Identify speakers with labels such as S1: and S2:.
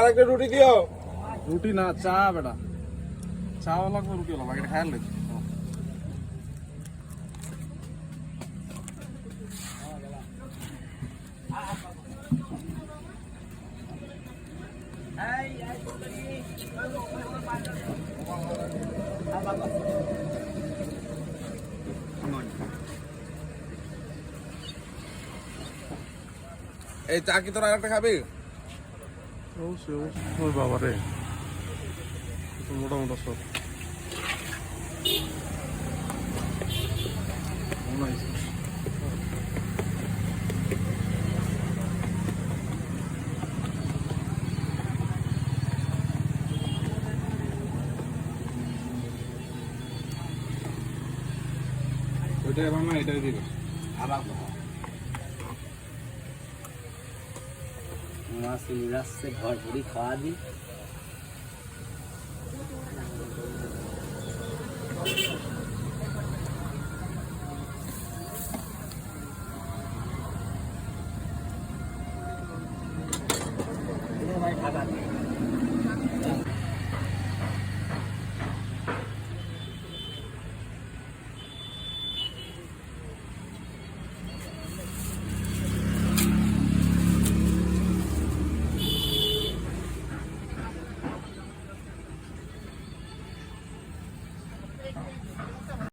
S1: আরেকটা রুটি দিও।
S2: রুটি না চা বেটা, চাও লাগবে রুটি লাগবে, এটা খায়াল লাগবে।
S1: এই চা কি তোর আরেকটা খাবি?
S2: ওই বাবা রে, মোটা মোটা সব
S1: ওইটা এবার না, এটাই দিবে।
S3: মাছ নিয়ে যাচ্ছে, ঘর ভরি খাওয়া দিই।